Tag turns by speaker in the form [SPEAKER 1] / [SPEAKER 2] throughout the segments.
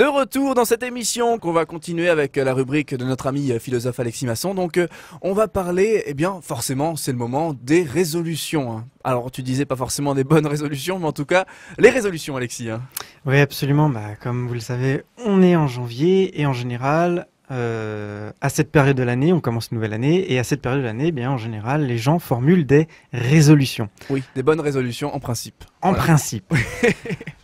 [SPEAKER 1] De retour dans cette émission qu'on va continuer avec la rubrique de notre ami philosophe Alexis Masson. Donc on va parler, eh bien forcément c'est le moment des résolutions. Hein. Alors tu disais pas forcément des bonnes résolutions, mais en tout cas les résolutions Alexis. Hein.
[SPEAKER 2] Oui absolument, comme vous le savez, on est en janvier et en général... à cette période de l'année, on commence une nouvelle année, et à cette période de l'année, en général, les gens formulent des résolutions.
[SPEAKER 1] Oui, des bonnes résolutions en principe.
[SPEAKER 2] En principe.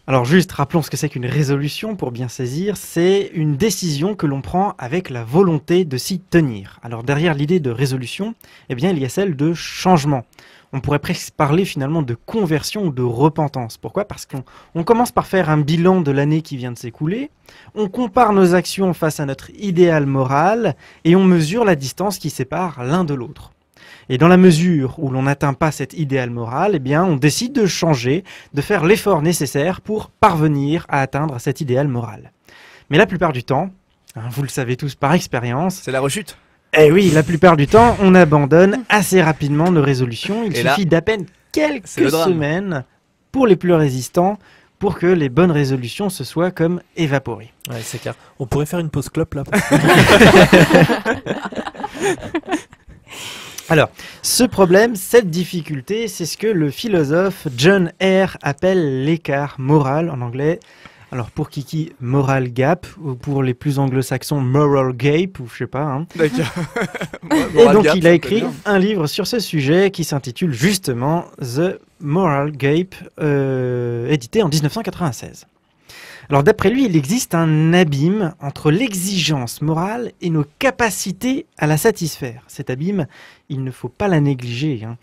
[SPEAKER 2] Alors juste, rappelons ce que c'est qu'une résolution pour bien saisir. C'est une décision que l'on prend avec la volonté de s'y tenir. Alors derrière l'idée de résolution, il y a celle de changement. On pourrait presque parler finalement de conversion ou de repentance. Pourquoi ? Parce qu'on commence par faire un bilan de l'année qui vient de s'écouler, on compare nos actions face à notre idéal moral et on mesure la distance qui sépare l'un de l'autre. Et dans la mesure où l'on n'atteint pas cet idéal moral, on décide de changer, de faire l'effort nécessaire pour parvenir à atteindre cet idéal moral. Mais la plupart du temps, vous le savez tous par expérience,
[SPEAKER 1] c'est la rechute.
[SPEAKER 2] Eh oui, la plupart du temps, on abandonne assez rapidement nos résolutions. Il suffit d'à peine quelques semaines pour les plus résistants pour que les bonnes résolutions se soient comme évaporées.
[SPEAKER 3] Ouais, c'est clair. On pourrait faire une pause clope là.
[SPEAKER 2] Alors, ce problème, cette difficulté, c'est ce que le philosophe John Eyre appelle l'écart moral en anglais. Alors pour Kiki, moral gap, ou pour les plus anglo-saxons, moral gape, ou je sais pas. Hein.
[SPEAKER 1] D'accord.
[SPEAKER 2] Et donc il a écrit un livre sur ce sujet qui s'intitule justement The Moral Gape, édité en 1996. Alors d'après lui, il existe un abîme entre l'exigence morale et nos capacités à la satisfaire. Cet abîme, il ne faut pas la négliger. Hein.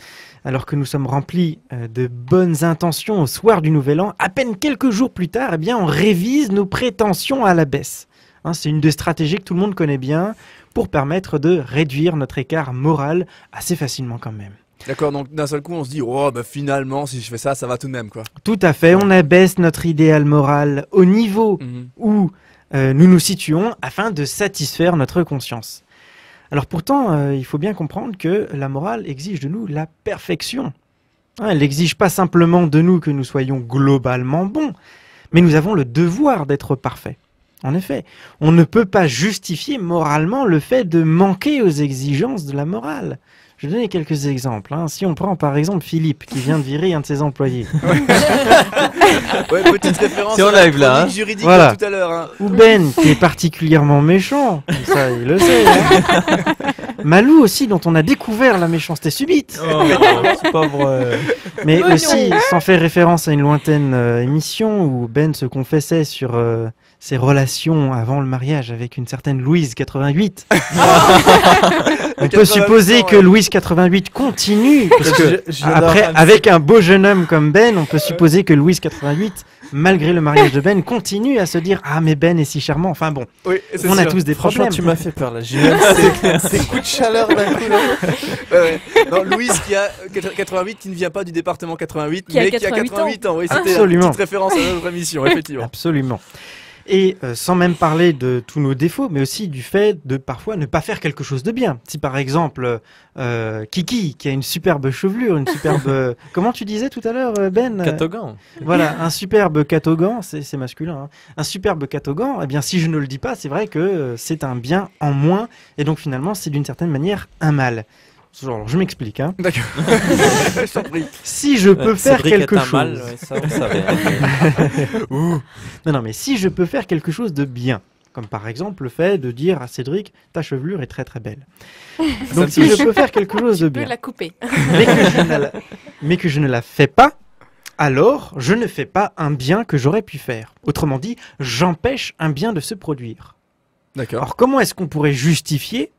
[SPEAKER 2] Alors que nous sommes remplis de bonnes intentions au soir du Nouvel An, à peine quelques jours plus tard, on révise nos prétentions à la baisse. Hein, c'est une des stratégies que tout le monde connaît bien pour permettre de réduire notre écart moral assez facilement quand même.
[SPEAKER 1] D'accord, donc d'un seul coup on se dit finalement si je fais ça, ça va tout de même quoi.
[SPEAKER 2] Tout à fait, on abaisse notre idéal moral au niveau où nous nous situons afin de satisfaire notre conscience. Alors pourtant, il faut bien comprendre que la morale exige de nous la perfection. Hein, elle n'exige pas simplement de nous que nous soyons globalement bons, mais nous avons le devoir d'être parfaits. En effet, on ne peut pas justifier moralement le fait de manquer aux exigences de la morale. Je vais donner quelques exemples. Hein. Si on prend par exemple Philippe qui vient de virer un de ses employés.
[SPEAKER 1] Petite référence
[SPEAKER 3] on live là,
[SPEAKER 1] juridique de tout à l'heure. Hein.
[SPEAKER 2] Ou Ben qui est particulièrement méchant. Ça, il le sait. Hein. Malou aussi dont on a découvert la méchanceté subite.
[SPEAKER 3] Oh, c'est pas vrai.
[SPEAKER 2] Mais aussi, sans faire référence à une lointaine émission où Ben se confessait sur ses relations avant le mariage avec une certaine Louise 88. On peut supposer que Louise 88 continue, parce que après, avec un beau jeune homme comme Ben, on peut supposer que Louise 88, malgré le mariage de Ben, continue à se dire « Ah, mais Ben est si charmant ». Enfin bon, on a tous des problèmes.
[SPEAKER 3] Tu m'as fait peur là.
[SPEAKER 1] Ces coups de chaleur d'un coup. Non, Louise qui a 88, qui ne vient pas du département 88, mais qui a 88 ans. Oui, c'était une petite référence à notre émission, effectivement.
[SPEAKER 2] Absolument. Et sans même parler de tous nos défauts, mais aussi du fait de parfois ne pas faire quelque chose de bien. Si par exemple, Kiki, qui a une superbe chevelure, une superbe... Comment tu disais tout à l'heure, Ben ?
[SPEAKER 3] Catogan.
[SPEAKER 2] Voilà, un superbe catogan, c'est masculin. Hein. Un superbe catogan, si je ne le dis pas, c'est vrai que c'est un bien en moins. Et donc finalement, c'est d'une certaine manière un mal. Alors, je m'explique. Hein.
[SPEAKER 1] D'accord. Je t'en prie.
[SPEAKER 2] Si je peux faire quelque chose...
[SPEAKER 3] mal, ça on savait.
[SPEAKER 2] Non, mais si je peux faire quelque chose de bien, comme par exemple le fait de dire à Cédric, ta chevelure est très très belle. Donc si je peux faire quelque chose de bien,
[SPEAKER 4] tu peux la couper.
[SPEAKER 2] mais que je ne la fais pas, alors je ne fais pas un bien que j'aurais pu faire. Autrement dit, j'empêche un bien de se produire.
[SPEAKER 1] D'accord.
[SPEAKER 2] Alors comment est-ce qu'on pourrait justifier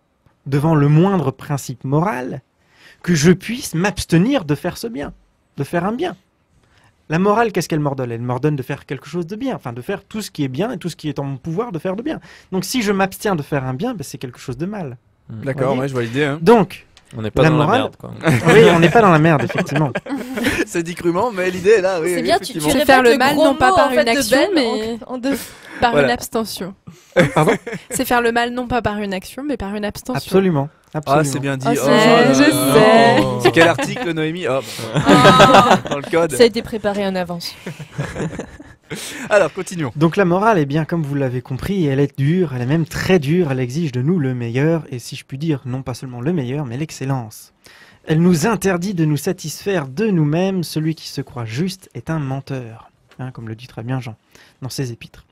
[SPEAKER 2] devant le moindre principe moral, que je puisse m'abstenir de faire ce bien, de faire un bien. La morale, qu'est-ce qu'elle m'ordonne ? Elle m'ordonne de faire quelque chose de bien, enfin de faire tout ce qui est bien et tout ce qui est en mon pouvoir de faire de bien. Donc si je m'abstiens de faire un bien, c'est quelque chose de mal.
[SPEAKER 1] D'accord, je vois l'idée. Hein.
[SPEAKER 2] Donc,
[SPEAKER 3] on n'est pas dans la merde, quoi.
[SPEAKER 2] Oui, on n'est pas dans la merde, effectivement.
[SPEAKER 1] C'est dit crûment, mais l'idée est là. Oui,
[SPEAKER 4] c'est bien, tu
[SPEAKER 5] C'est faire le mal non pas par une action, mais
[SPEAKER 4] par une abstention.
[SPEAKER 2] Pardon ?
[SPEAKER 4] C'est faire le mal non pas par une action, mais par une abstention.
[SPEAKER 2] Absolument.
[SPEAKER 1] Ah, c'est bien dit.
[SPEAKER 4] Je sais.
[SPEAKER 1] C'est quel article, Noémie ? Dans le code.
[SPEAKER 5] Ça a été préparé en avance.
[SPEAKER 1] Alors, continuons.
[SPEAKER 2] Donc la morale, eh bien, comme vous l'avez compris, elle est dure, elle est même très dure, elle exige de nous le meilleur, et si je puis dire, non pas seulement le meilleur, mais l'excellence. Elle nous interdit de nous satisfaire de nous-mêmes, celui qui se croit juste est un menteur, hein, comme le dit très bien Jean dans ses épîtres.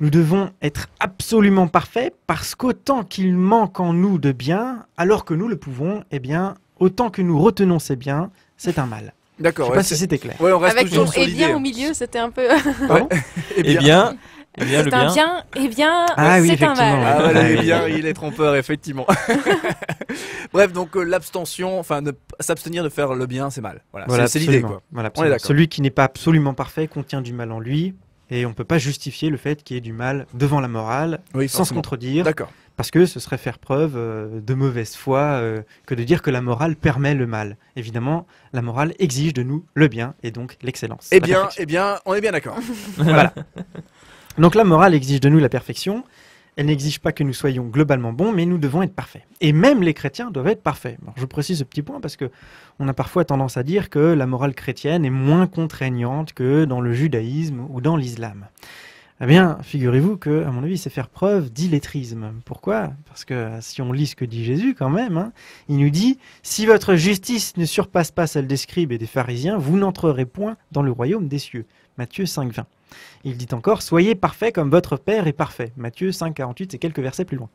[SPEAKER 2] Nous devons être absolument parfaits, parce qu'autant qu'il manque en nous de bien, alors que nous le pouvons, eh bien, autant que nous retenons ces biens, c'est un mal.
[SPEAKER 1] D'accord.
[SPEAKER 2] Je sais pas si c'était clair.
[SPEAKER 1] Ouais, on reste
[SPEAKER 5] Avec
[SPEAKER 1] toujours
[SPEAKER 5] ton
[SPEAKER 1] sur
[SPEAKER 5] et
[SPEAKER 1] l'idée.
[SPEAKER 5] bien au milieu, c'était un peu.
[SPEAKER 2] Pardon
[SPEAKER 3] Eh bien, le
[SPEAKER 5] C'est un
[SPEAKER 3] bien.
[SPEAKER 5] bien, et bien,
[SPEAKER 2] Ah oui,
[SPEAKER 5] c'est un
[SPEAKER 2] effectivement.
[SPEAKER 5] mal.
[SPEAKER 1] Ah voilà,
[SPEAKER 2] Ah
[SPEAKER 1] il est
[SPEAKER 2] oui.
[SPEAKER 1] bien, il est trompeur, effectivement. Bref, donc l'abstention, enfin, s'abstenir de faire le bien, c'est mal. Voilà,
[SPEAKER 2] Voilà,
[SPEAKER 1] c'est l'idée,
[SPEAKER 2] absolument.
[SPEAKER 1] quoi.
[SPEAKER 2] Voilà,
[SPEAKER 1] On est
[SPEAKER 2] absolument.
[SPEAKER 1] d'accord.
[SPEAKER 2] Celui qui n'est pas absolument parfait contient du mal en lui, et on ne peut pas justifier le fait qu'il y ait du mal devant la morale,
[SPEAKER 1] Oui,
[SPEAKER 2] sans se
[SPEAKER 1] forcément.
[SPEAKER 2] contredire,
[SPEAKER 1] D'accord.
[SPEAKER 2] parce que ce serait faire preuve de mauvaise foi que de dire que la morale permet le mal. Évidemment, la morale exige de nous le bien, et donc l'excellence. la perfection.
[SPEAKER 1] Eh bien, on est bien d'accord.
[SPEAKER 2] Voilà. Donc la morale exige de nous la perfection. Elle n'exige pas que nous soyons globalement bons, mais nous devons être parfaits. Et même les chrétiens doivent être parfaits. Alors, je précise ce petit point parce que on a parfois tendance à dire que la morale chrétienne est moins contraignante que dans le judaïsme ou dans l'islam. Eh bien, figurez-vous que, à mon avis, c'est faire preuve d'illettrisme. Pourquoi ? Parce que si on lit ce que dit Jésus quand même, hein, il nous dit « Si votre justice ne surpasse pas celle des scribes et des pharisiens, vous n'entrerez point dans le royaume des cieux. » Matthieu 5, 20. Il dit encore « Soyez parfaits comme votre Père est parfait. » Matthieu 5, 48, c'est quelques versets plus loin.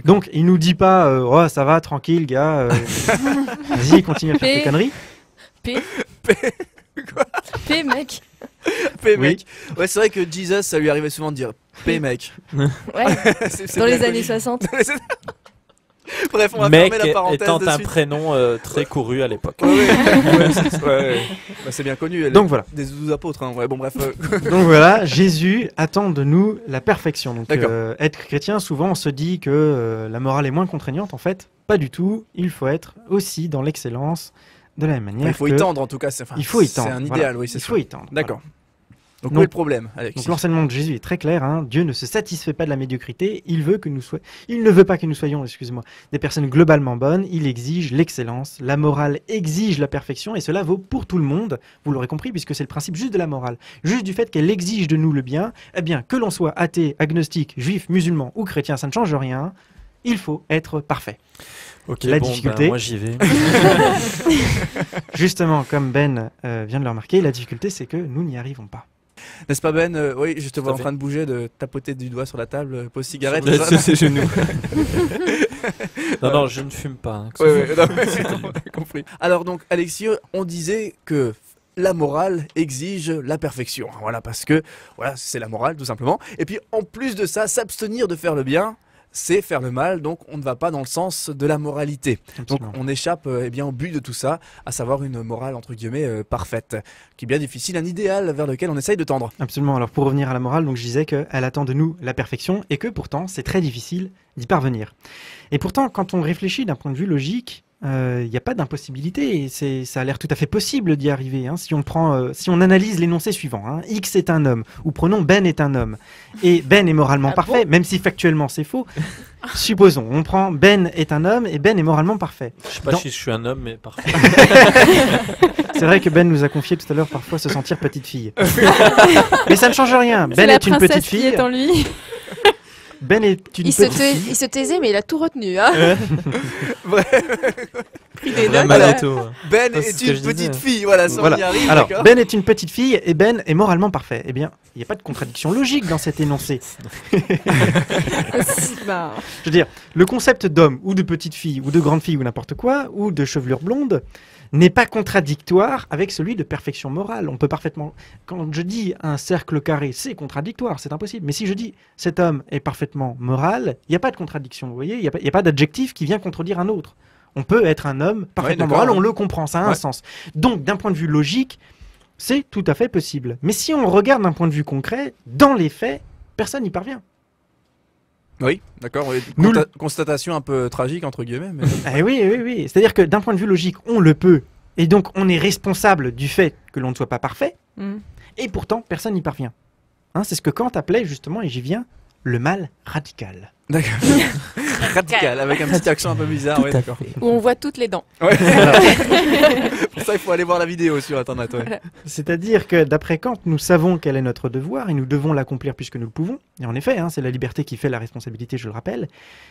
[SPEAKER 2] Donc, il nous dit pas « Oh, ça va, tranquille, gars. Vas-y, continue à faire tes conneries. »
[SPEAKER 5] P, mec.
[SPEAKER 1] P,
[SPEAKER 2] Oui.
[SPEAKER 1] mec. Ouais, c'est vrai que Jesus, ça lui arrivait souvent de dire P, mec.
[SPEAKER 5] Ouais,
[SPEAKER 1] C'est
[SPEAKER 5] dans
[SPEAKER 1] bien
[SPEAKER 5] les années
[SPEAKER 1] connu.
[SPEAKER 5] 60.
[SPEAKER 1] Bref, on va
[SPEAKER 3] Mec
[SPEAKER 1] fermer la parenthèse
[SPEAKER 3] étant
[SPEAKER 1] de
[SPEAKER 3] un
[SPEAKER 1] suite.
[SPEAKER 3] prénom très couru à l'époque.
[SPEAKER 1] Ouais, ouais, ouais. Bah, c'est bien connu.
[SPEAKER 2] Donc voilà.
[SPEAKER 1] Des 12 apôtres. Hein. Ouais, bon, bref.
[SPEAKER 2] Donc voilà, Jésus attend de nous la perfection. Donc
[SPEAKER 1] D'accord.
[SPEAKER 2] être chrétien, souvent on se dit que la morale est moins contraignante. En fait, pas du tout. Il faut être aussi dans l'excellence de la même manière.
[SPEAKER 1] Il faut y tendre, en tout cas.
[SPEAKER 2] Il faut y tendre.
[SPEAKER 1] C'est un
[SPEAKER 2] voilà.
[SPEAKER 1] idéal, oui, c'est
[SPEAKER 2] Il
[SPEAKER 1] sûr.
[SPEAKER 2] faut y tendre.
[SPEAKER 1] D'accord. Donc, où
[SPEAKER 2] Donc-
[SPEAKER 1] est le problème, Alex
[SPEAKER 2] Donc l'enseignement de Jésus est très clair. Hein. Dieu ne se satisfait pas de la médiocrité. Il ne veut pas que nous soyons, excusez-moi, des personnes globalement bonnes. Il exige l'excellence. La morale exige la perfection, et cela vaut pour tout le monde. Vous l'aurez compris, puisque c'est le principe juste de la morale, juste du fait qu'elle exige de nous le bien. Eh bien, que l'on soit athée, agnostique, juif, musulman ou chrétien, ça ne change rien. Il faut être parfait.
[SPEAKER 3] Ok,
[SPEAKER 2] La
[SPEAKER 3] bon,
[SPEAKER 2] difficulté.
[SPEAKER 3] moi j'y vais.
[SPEAKER 2] Justement, comme Ben vient de le remarquer, la difficulté, c'est que nous n'y arrivons pas.
[SPEAKER 1] N'est-ce pas, Ben Oui, je te
[SPEAKER 3] Tout
[SPEAKER 1] vois
[SPEAKER 3] à
[SPEAKER 1] en
[SPEAKER 3] fait.
[SPEAKER 1] train de bouger, de tapoter du doigt sur la table, pause cigarette.
[SPEAKER 3] Sur
[SPEAKER 1] c'est ça
[SPEAKER 3] ses genoux. Non, je ne fume pas. Hein,
[SPEAKER 1] Ouais, ouais, non, mais on a compris. Alors donc, Alexis, on disait que la morale exige la perfection. Voilà, parce que voilà, c'est la morale, tout simplement. Et puis, en plus de ça, s'abstenir de faire le bien, c'est faire le mal. Donc, on ne va pas dans le sens de la moralité. Donc,
[SPEAKER 2] Absolument.
[SPEAKER 1] on échappe eh bien, au but de tout ça, à savoir une morale, entre guillemets, parfaite, qui est bien difficile, un idéal vers lequel on essaye de tendre.
[SPEAKER 2] Absolument. Alors pour revenir à la morale, donc je disais qu'elle attend de nous la perfection et que pourtant c'est très difficile d'y parvenir. Et pourtant, quand on réfléchit d'un point de vue logique, il n'y a pas d'impossibilité. Et ça a l'air tout à fait possible d'y arriver. Hein. Si on analyse l'énoncé suivant, hein, X est un homme, ou prenons Ben est un homme, et Ben est moralement
[SPEAKER 5] Ah
[SPEAKER 2] parfait, même si factuellement c'est faux. Supposons, on prend Ben est un homme et Ben est moralement parfait.
[SPEAKER 3] Je sais pas
[SPEAKER 2] Non.
[SPEAKER 3] si je suis un homme, mais parfait.
[SPEAKER 2] C'est vrai que Ben nous a confié tout à l'heure parfois se sentir petite fille. Mais ça ne change rien.
[SPEAKER 4] C'est
[SPEAKER 2] Ben
[SPEAKER 4] la
[SPEAKER 2] est une
[SPEAKER 4] princesse
[SPEAKER 2] petite
[SPEAKER 4] qui
[SPEAKER 2] fille.
[SPEAKER 4] est en lui.
[SPEAKER 2] Ben est une
[SPEAKER 5] Il
[SPEAKER 2] petite
[SPEAKER 5] se taisait, mais il a tout retenu. Hein.
[SPEAKER 4] Pris des
[SPEAKER 3] Vrai
[SPEAKER 4] notes.
[SPEAKER 3] magnéto.
[SPEAKER 1] Ben
[SPEAKER 3] Ça, c'est
[SPEAKER 1] est
[SPEAKER 3] ce que
[SPEAKER 1] une
[SPEAKER 3] je disais.
[SPEAKER 1] petite fille, voilà, ça
[SPEAKER 2] Voilà.
[SPEAKER 1] on y arrive,
[SPEAKER 2] Alors,
[SPEAKER 1] d'accord.
[SPEAKER 2] Ben est une petite fille et Ben est moralement parfait. Eh bien, il n'y a pas de contradiction logique dans cet énoncé.
[SPEAKER 4] Bah,
[SPEAKER 2] Je veux dire, le concept d'homme ou de petite fille ou de grande fille ou n'importe quoi, ou de chevelure blonde, n'est pas contradictoire avec celui de perfection morale. On peut parfaitement... Quand je dis un cercle carré, c'est contradictoire, c'est impossible. Mais si je dis cet homme est parfaitement moral, il n'y a pas de contradiction, vous voyez. Il n'y a pas d'adjectif qui vient contredire un autre. On peut être un homme parfaitement
[SPEAKER 1] d'accord,
[SPEAKER 2] moral,
[SPEAKER 1] ouais.
[SPEAKER 2] on le comprend, ça a un
[SPEAKER 1] Ouais.
[SPEAKER 2] sens. Donc, d'un point de vue logique, c'est tout à fait possible. Mais si on regarde d'un point de vue concret, dans les faits, personne n'y parvient.
[SPEAKER 1] Oui, d'accord. Oui.
[SPEAKER 2] Nous,
[SPEAKER 1] Constatation un peu tragique, entre guillemets. Mais...
[SPEAKER 2] Eh oui, oui, oui. C'est-à-dire que d'un point de vue logique, on le peut. Et donc, on est responsable du fait que l'on ne soit pas parfait.
[SPEAKER 4] hmm.
[SPEAKER 2] Et pourtant, personne n'y parvient. Hein, c'est ce que Kant appelait justement, et j'y viens, le mal radical.
[SPEAKER 1] D'accord. Radical, avec un petit accent un peu bizarre.
[SPEAKER 3] Tout
[SPEAKER 1] Ouais,
[SPEAKER 3] à
[SPEAKER 1] d'accord.
[SPEAKER 3] fait.
[SPEAKER 5] Où on voit toutes les dents.
[SPEAKER 1] Ouais. Pour ça, il faut aller voir la vidéo sur Internet. Ouais.
[SPEAKER 2] C'est-à-dire que d'après Kant, nous savons quel est notre devoir et nous devons l'accomplir puisque nous le pouvons. Et en effet, c'est la liberté qui fait la responsabilité, je le rappelle.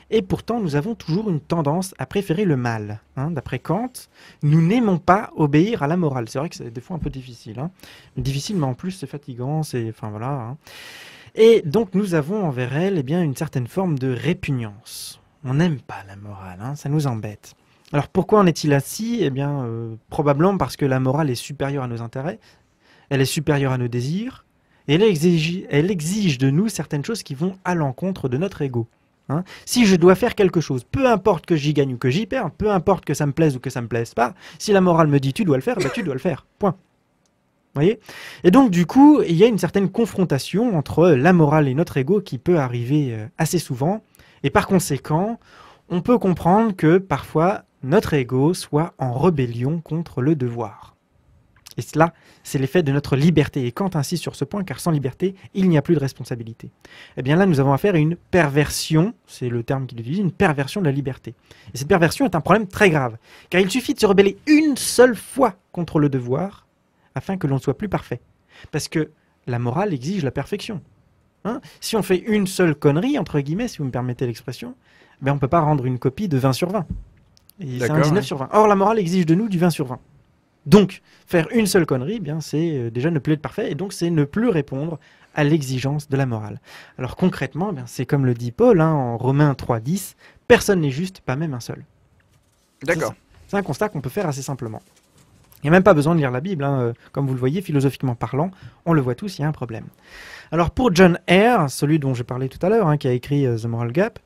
[SPEAKER 2] Et pourtant, nous avons toujours une tendance à préférer le mal. D'après Kant, nous n'aimons pas obéir à la morale. C'est vrai que c'est des fois un peu difficile. Difficile, mais en plus, c'est fatigant. Enfin voilà. Et donc, nous avons envers elle une certaine forme de répugnance. On n'aime pas la morale, ça nous embête. Alors pourquoi en est-il ainsi ? Probablement parce que la morale est supérieure à nos intérêts, elle est supérieure à nos désirs, et elle exige de nous certaines choses qui vont à l'encontre de notre ego. Si je dois faire quelque chose, peu importe que j'y gagne ou que j'y perds, peu importe que ça me plaise ou que ça me plaise pas, si la morale me dit tu dois le faire, tu dois le faire, point. Voyez ? Et donc du coup, il y a une certaine confrontation entre la morale et notre ego qui peut arriver assez souvent, et par conséquent, on peut comprendre que parfois notre ego soit en rébellion contre le devoir. Et cela, c'est l'effet de notre liberté. Et Kant insiste sur ce point, car sans liberté, il n'y a plus de responsabilité. Eh bien là, nous avons affaire à une perversion, c'est le terme qu'il utilise, une perversion de la liberté. Et cette perversion est un problème très grave, car il suffit de se rebeller une seule fois contre le devoir, afin que l'on soit plus parfait. Parce que la morale exige la perfection. Si on fait une seule connerie, entre guillemets, si vous me permettez l'expression, on ne peut pas rendre une copie de 20 sur 20. Et c'est un 19 sur 20. Or, la morale exige de nous du 20 sur 20. Donc, faire une seule connerie, c'est déjà ne plus être parfait, et donc c'est ne plus répondre à l'exigence de la morale. Alors concrètement, c'est comme le dit Paul en Romains 3,10, personne n'est juste, pas même un seul.
[SPEAKER 1] D'accord.
[SPEAKER 2] C'est un constat qu'on peut faire assez simplement. Il n'y a même pas besoin de lire la Bible, comme vous le voyez, philosophiquement parlant, on le voit tous, il y a un problème. Alors pour John Eyre, celui dont j'ai parlé tout à l'heure, qui a écrit The Moral Gap,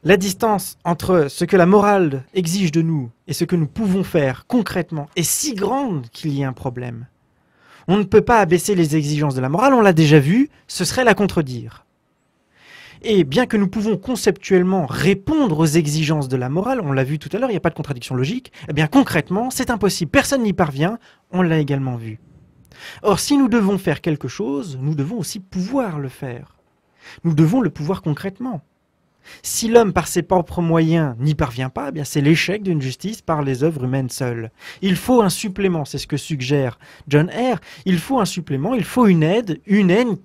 [SPEAKER 2] la distance entre ce que la morale exige de nous et ce que nous pouvons faire concrètement est si grande qu'il y a un problème. On ne peut pas abaisser les exigences de la morale, on l'a déjà vu, ce serait la contredire. Et bien que nous pouvons conceptuellement répondre aux exigences de la morale, on l'a vu tout à l'heure, il n'y a pas de contradiction logique, concrètement, c'est impossible, personne n'y parvient, on l'a également vu. Or, si nous devons faire quelque chose, nous devons aussi pouvoir le faire. Nous devons le pouvoir concrètement. Si l'homme, par ses propres moyens, n'y parvient pas, c'est l'échec d'une justice par les œuvres humaines seules. Il faut un supplément, c'est ce que suggère John Eyre. Il faut un supplément, il faut une aide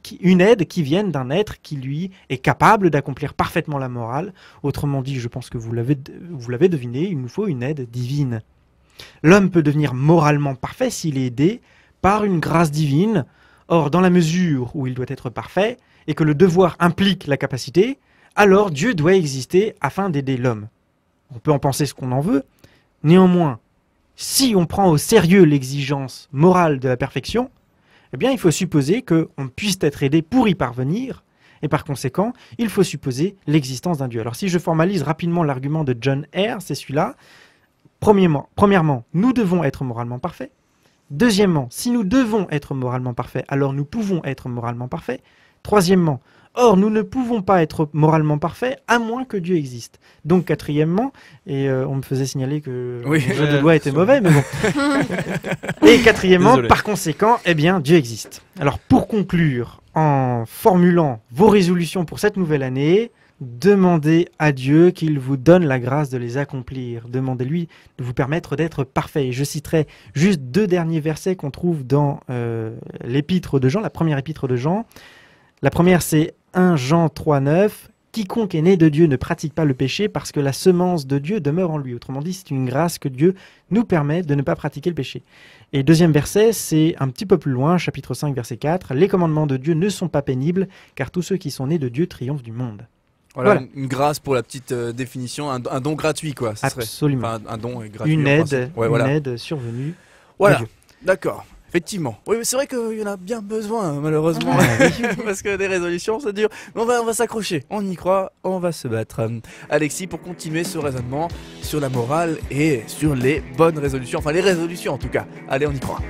[SPEAKER 2] qui vienne d'un être qui, lui, est capable d'accomplir parfaitement la morale. Autrement dit, je pense que vous l'avez deviné, il nous faut une aide divine. L'homme peut devenir moralement parfait s'il est aidé par une grâce divine. Or, dans la mesure où il doit être parfait et que le devoir implique la capacité, alors Dieu doit exister afin d'aider l'homme. On peut en penser ce qu'on en veut. Néanmoins, si on prend au sérieux l'exigence morale de la perfection, il faut supposer qu'on puisse être aidé pour y parvenir, et par conséquent, il faut supposer l'existence d'un Dieu. Alors si je formalise rapidement l'argument de John Eyre, c'est celui-là. Premièrement, nous devons être moralement parfaits. Deuxièmement, si nous devons être moralement parfaits, alors nous pouvons être moralement parfaits. Troisièmement, or, nous ne pouvons pas être moralement parfaits à moins que Dieu existe. Donc, quatrièmement, et on me faisait signaler que le jeu de doigts était mauvais, mais bon. Et quatrièmement, désolé. Par conséquent, Dieu existe. Alors, pour conclure, en formulant vos résolutions pour cette nouvelle année, demandez à Dieu qu'il vous donne la grâce de les accomplir. Demandez-lui de vous permettre d'être parfait. Et je citerai juste 2 derniers versets qu'on trouve dans l'épître de Jean, la première épître de Jean. La première, c'est 1 Jean 3,9. Quiconque est né de Dieu ne pratique pas le péché parce que la semence de Dieu demeure en lui. Autrement dit, c'est une grâce que Dieu nous permet de ne pas pratiquer le péché. Et deuxième verset, c'est un petit peu plus loin, chapitre 5, verset 4. Les commandements de Dieu ne sont pas pénibles, car tous ceux qui sont nés de Dieu triomphent du monde.
[SPEAKER 1] Voilà. Une grâce pour la petite définition, un don gratuit, quoi.
[SPEAKER 2] Absolument.
[SPEAKER 1] Enfin, un don gratuit.
[SPEAKER 2] Une aide survenue.
[SPEAKER 1] Voilà, d'accord. Effectivement. Oui, mais c'est vrai qu'il y en a bien besoin, malheureusement. Parce que des résolutions, ça dure. Mais on va s'accrocher. On y croit, on va se battre. Alexis, pour continuer ce raisonnement sur la morale et sur les bonnes résolutions. Enfin, les résolutions en tout cas. Allez, on y croit.